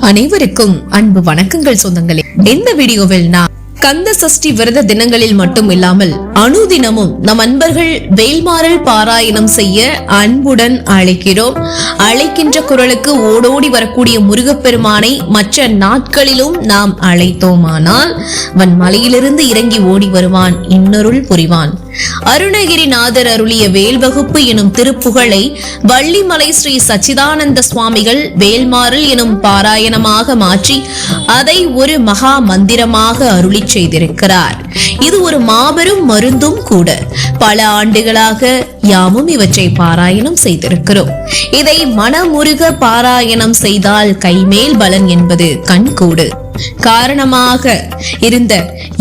அனைவருக்கும் அன்பு வணக்கங்கள் சொந்தங்களே. இந்த வீடியோவில் நான் கந்த சஷ்டி விரத தினங்களில் மட்டும் இல்லாமல் அனுதினமும் நம் அன்பர்கள் வேல்மாறல் பாராயணம் செய்ய அன்புடன் அழைக்கிறோம். அழைக்கின்ற குரலுக்கு ஓடோடி வரக்கூடிய முருகப்பெருமானை மற்ற நாட்களிலும் நாம் அழைத்தோமானால் அவன் மலையிலிருந்து இறங்கி ஓடி வருவான், இன்னொருள் புரிவான். அருணகிரிநாதர் அருளிய வேல் வகுப்பு எனும் திருப்புகழை வள்ளிமலை ஸ்ரீ சச்சிதானந்த சுவாமிகள் வேல்மாறல் எனும் பாராயணமாக மாற்றி அதை ஒரு மகா மந்திரமாக அருளி செய்திருக்கிறார். இது ஒரு மாபெரும் மருந்தும் கூட. பல ஆண்டுகளாக யாமும் இவற்றை பாராயணம் செய்திருக்கிறோம். இதை மனமுருக பாராயணம் செய்தால் கைமேல் பலன் என்பது கண்கூடு. காரணமாக இருந்த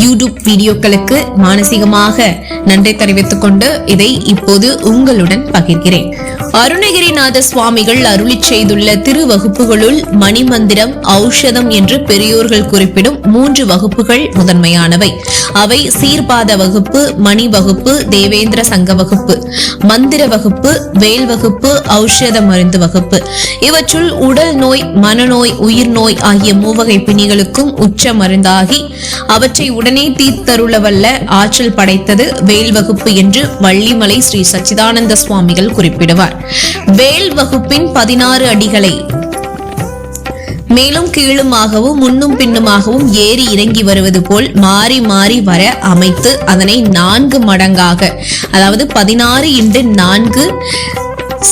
யூடியூப் வீடியோக்களுக்கு மானசீகமாக நன்றி தெரிவித்துக் கொண்டு இதை இப்போது உங்களுடன் பகிர்கிறேன். அருணகிரிநாத சுவாமிகள் அருளி செய்துள்ள திருவகுப்புகளுள் மணிமந்திரம், ஔஷதம் என்று பெரியோர்கள் குறிப்பிடும் 3 வகுப்புகள் முதன்மையானவை. அவை சீர்பாத வகுப்பு, மணி வகுப்பு, தேவேந்திர சங்க வகுப்பு, மந்திர வகுப்பு, வேல் வகுப்பு, ஔஷத மருந்து வகுப்பு. இவற்றுள் உடல் நோய், மனநோய், உயிர் நோய் ஆகிய 3 வகை பிணிகளுக்கும் உச்ச மருந்தாகி அவற்றை உடனே தீர்த்தருள வல்ல ஆற்றல் படைத்தது வேல் வகுப்பு என்று வள்ளிமலை ஸ்ரீ சச்சிதானந்த சுவாமிகள் குறிப்பிடுவார். வேல் வகுப்பின் 16 அடிகளை மேலும் கீழுமாகவும் முன்னும் பின்னுமாகவும் ஏறி இறங்கி வருவது போல் மாறி மாறி வர அமைத்து அதனை 4 மடங்காக, அதாவது 16 × 4 =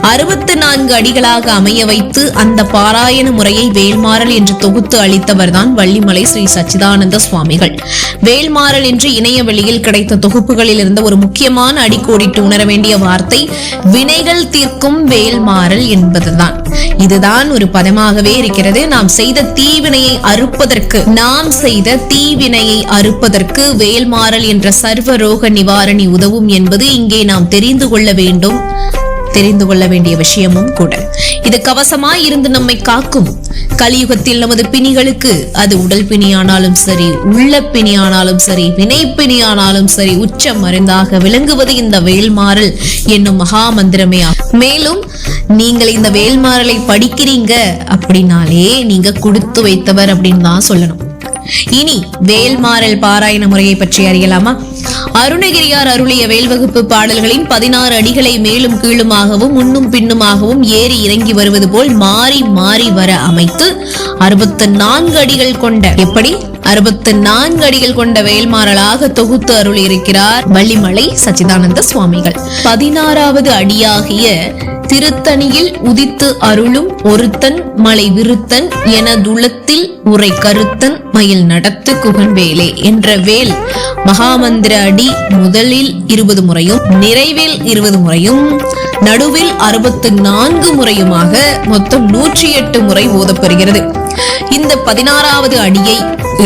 64 அடிகளாக அமைய வைத்து அந்த பாராயண முறையை வேல்மாறல் என்று தொகுத்து அளித்தவர்தான் வள்ளிமலை ஸ்ரீ சச்சிதானந்த சுவாமிகள். வேல்மாறல் என்று இணைய வெளியில் கிடைத்த தொகுப்புகளில் இருந்த ஒரு முக்கியமான அடிக்கோடிட்டு உணர வேண்டிய வார்த்தை வினைகள் தீர்க்கும் வேல்மாறல் என்பதுதான். இதுதான் ஒரு பதமாகவே இருக்கிறது. நாம் செய்த தீவினையை அறுப்பதற்கு வேல்மாறல் என்ற சர்வ ரோக நிவாரணி உதவும் என்பது இங்கே நாம் தெரிந்து கொள்ள வேண்டிய விஷயமும் கூட. இது கவசமாய் இருந்து நம்மை காக்கும். கலியுகத்தில் நமது பிணிகளுக்கு, அது உடல் பிணியானாலும் சரி, உள்ள பிணியானாலும் சரி, வினை பிணியானாலும் சரி, உச்ச மருந்தாக விளங்குவது இந்த வேல்மாறல் என்னும் மகா மந்திரமே. மேலும் நீங்கள் இந்த வேல்மாறலை படிக்கிறீங்க அப்படின்னாலே நீங்க கொடுத்து வைத்தவர் அப்படின்னு தான் சொல்லணும். இனி வேல்மாறல் பாராயண முறையை பற்றி அறியலாமா? அருணகிரியார் அருளிய வேல் வகுப்பு பாடல்களின் 16 அடிகளை மேலும் கீழுமாகவும் முன்னும் பின்னுமாகவும் ஏறி இறங்கி வருவது போல் மாறி மாறி வர அமைத்து 64 அடிகள் கொண்ட வேல்மாறலாக தொகுத்து அருளி இருக்கிறார் வள்ளிமலை சச்சிதானந்த சுவாமிகள். 16வது அடியாகிய திருத்தணியில் உதித்து அருளும் ஒருத்தன் மலை விருத்தன் எனதுளத்தில் உரை கருத்தன் மயில் நடத்து குகன் வேலே என்ற வேல் மகாமந்திர அடி முதலில் 20 முறையும், நிறைவில் 20 முறையும், நடுவில் 64 முறையுமாக மொத்தம் 108 முறை ஓதப்பெறுகிறது. இந்த 16வது அடியை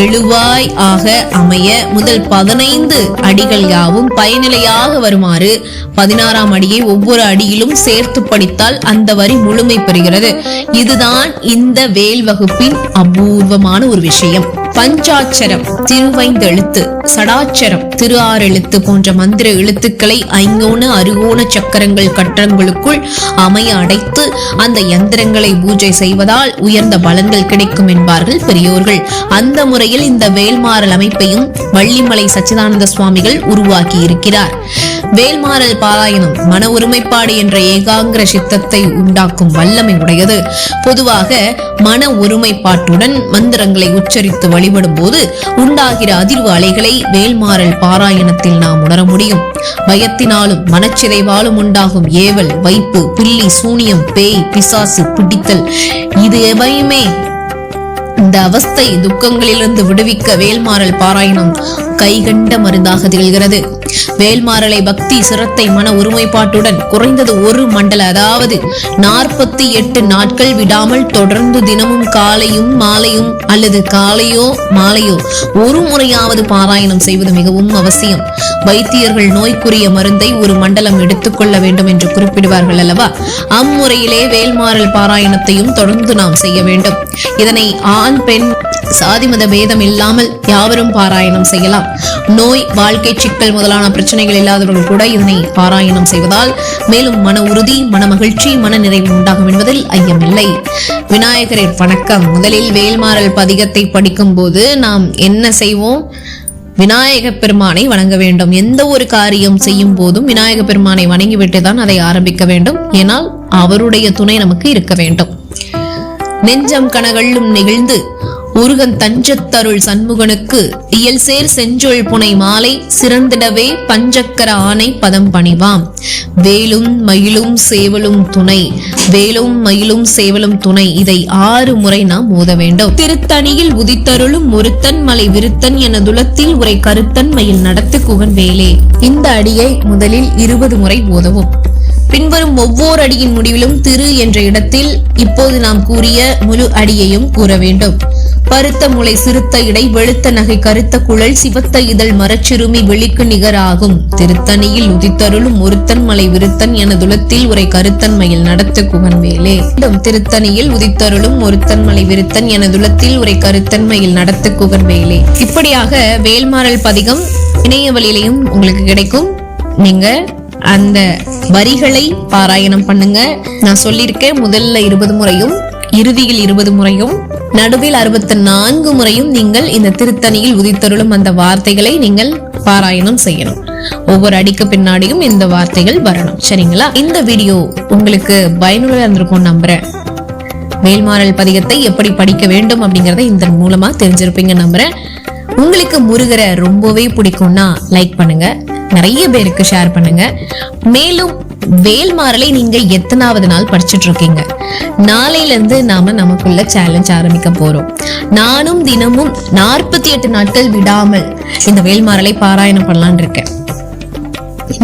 எழுவாய் ஆக அமைய முதல் 15 அடிகள் யாவும் பயனிலையாக வருமாறு 16ஆம் அடியை ஒவ்வொரு அடியிலும் சேர்த்து படித்தால் அந்த வரி முழுமை பெறுகிறது. இதுதான் இந்த வேல் வகுப்பின் அபூர்வமான ஒரு விஷயம். பஞ்சாட்சரம், திருவைந்தெழுத்து, சடாட்சரம், திரு 6 எழுத்து போன்ற மந்திர எழுத்துக்களை 5 அறுகோண சக்கரங்கள் கட்டங்களுக்குள் அமைய அடைத்து அந்த யந்திரங்களை பூஜை செய்வதால் உயர்ந்த பலன்கள் கிடைக்கும் என்பார்கள் பெரியோர்கள். அந்த முறையில் இந்த வேல்மாறல் அமைப்பையும் வள்ளிமலை சச்சிதானந்த சுவாமிகள் உருவாக்கி இருக்கிறார். வேல்மாறல் பாராயணம் மன ஒருமைப்பாடு என்ற ஏகாங்கிர சித்தத்தை உண்டாக்கும் வல்லமை உடையது. பொதுவாக மன ஒருமைப்பாட்டுடன் மந்திரங்களை உச்சரித்து வழிபடும் போது உண்டாகிற அதிர்வு அலைகளை வேல்மாறல் பாராயணத்தில் நாம் உணர முடியும். பயத்தினாலும் மனச்சிதைவாலும் உண்டாகும் ஏவல், வைப்பு, பில்லி, சூனியம், பேய், பிசாசு பிடித்தல், இது எவையுமே இந்த அவஸ்தை துக்கங்களிலிருந்து விடுவிக்க வேல்மாறல் பாராயணம் கைகண்ட மருந்தாக திகழ்கிறது. வேல்மாறலை பக்தி, சிரத்தை, மன ஒருமைப்பாட்டுடன் குறைந்தது 1 மண்டல, அதாவது 48 நாட்கள் விடாமல் தொடர்ந்து தினமும் காலையும் மாலையும் அல்லது காலையோ மாலையோ ஒரு முறையாவது பாராயணம் செய்வது மிகவும் அவசியம். வைத்தியர்கள் நோய்க்குரிய மருந்தை 1 மண்டலம் எடுத்துக்கொள்ள வேண்டும் என்று குறிப்பிடுவார்கள் அல்லவா? அம்முறையிலே வேல்மாறல் பாராயணத்தையும் தொடர்ந்து நாம் செய்ய வேண்டும். இதனை ஆண் பெண் சாதி மத பேதம் இல்லாமல் யாவரும் பாராயணம் செய்யலாம். நோய், வாழ்க்கை சிக்கல் முதலான பிரச்சனைகள் இல்லாதவர்கள் கூட இதனை பாராயணம் செய்வதால் மேலும் மன உறுதி, மன மகிழ்ச்சி, மன நிறைவு உண்டாகும் என்பதில் ஐயமில்லை. விநாயகரே வணக்கம். முதலில் வேல்மாறல் பதிகத்தை படிக்கும் போது நாம் என்ன செய்வோம்? விநாயக பெருமானை வணங்க வேண்டும். எந்த ஒரு காரியம் செய்யும் போதும் விநாயக பெருமானை வணங்கிவிட்டு தான் அதை ஆரம்பிக்க வேண்டும். ஏனால் அவருடைய துணை நமக்கு இருக்க வேண்டும். நெஞ்சம் கனகள்ளும் நெகிழ்ந்து உருகன் தஞ்சத்தருள் சண்முகனுக்கு இயல் சேர் செஞ்சொல் புனை மாலை சிறந்திடவே பஞ்சக்கர ஆணை பதம் பணிவாம். வேலும் மயிலும் சேவலும் துணை, வேலும் மயிலும் சேவலும் துணை, இதை 6 முறை நாம் ஓத வேண்டும். திருத்தணியில் உதித்தருளும் ஒருத்தன் மலை விருத்தன் என துலத்தில் உரை கருத்தன் மயில் நடத்து குகன் வேலே. இந்த அடியை முதலில் 20 முறை ஓதவும். பின்வரும் ஒவ்வொரு அடியின் முடிவிலும் திரு என்ற இடத்தில் இப்போது நாம் கூறிய முழு அடியையும் கூற வேண்டும். பருத்த முளை சிறுத்த இடை வெளுத்த நகை கருத்த குழல் சிவத்த இதழ் மரச்சிறுமி வெளிக்கு நிகராகும். திருத்தணியில் உதித்தருளும் ஒருத்தன் மலை விருத்தன் என துலத்தில் உரை கருத்தன் மயில் நடத்து குகன் வேலே. திருத்தணியில் உதித்தருளும் ஒருத்தன் மலை விருத்தன் என துலத்தில் உரை கருத்தன் மயில் நடத்து குகன் வேலே. இப்படியாக வேல்மாறல் பதிகம் இணைய வழியிலையும் உங்களுக்கு கிடைக்கும். நீங்க அந்த வரிகளை பாராயணம் பண்ணுங்க. நான் சொல்லியிருக்கேன், முதல்ல 20 முறையும் இறுதியில் 20 முறையும் நடுவில் 64 முறையும் நீங்கள் இந்த திருத்தணியில் உதித்தருளும் அந்த வார்த்தைகளை நீங்கள் பாராயணம் செய்யணும். ஒவ்வொரு அடிக்கு பின்னாடியும் இந்த வார்த்தைகள் வரணும். சரிங்களா? இந்த வீடியோ உங்களுக்கு பயனுள்ளதா இருந்திருக்கும் நம்புறேன். வேல்மாறல் பதிகத்தை எப்படி படிக்க வேண்டும் அப்படிங்கறத இந்த மூலமா தெரிஞ்சிருப்பீங்க நம்புறேன். உங்களுக்கு முருகரை ரொம்பவே பிடிக்கும்னா லைக் பண்ணுங்க, நிறைய பேருக்கு ஷேர் பண்ணுங்க. மேலும் வேல்மாறலை நீங்க எத்தனாவது நாள் படிச்சுட்டு இருக்கீங்க? நாளையில இருந்து நாம நமக்குள்ள சேலஞ்ச் ஆரம்பிக்க போறோம். நானும் தினமும் 48 நாட்கள் விடாமல் இந்த வேல்மாறலை பாராயணம் பண்ணலான் இருக்கேன்.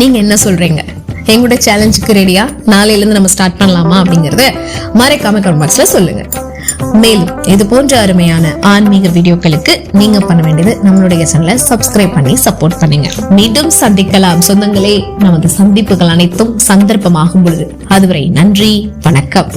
நீங்க என்ன சொல்றீங்க? எங்களோட சேலஞ்சுக்கு ரெடியா? நாளையில இருந்து நம்ம ஸ்டார்ட் பண்ணலாமா அப்படிங்கறத மறக்காம கமெண்ட் பாக்ஸ்ல சொல்லுங்க. மேலும் இது போன்ற அருமையான ஆன்மீக வீடியோக்களுக்கு நீங்க பண்ண வேண்டியது நம்மளுடைய சேனலை சப்ஸ்கிரைப் பண்ணி சப்போர்ட் பண்ணுங்க. மீண்டும் சந்திக்கலாம் சொந்தங்களே. நமது சந்திப்புகள் அனைத்தும் சந்தர்ப்பமாகும் பொழுது. அதுவரை நன்றி, வணக்கம்.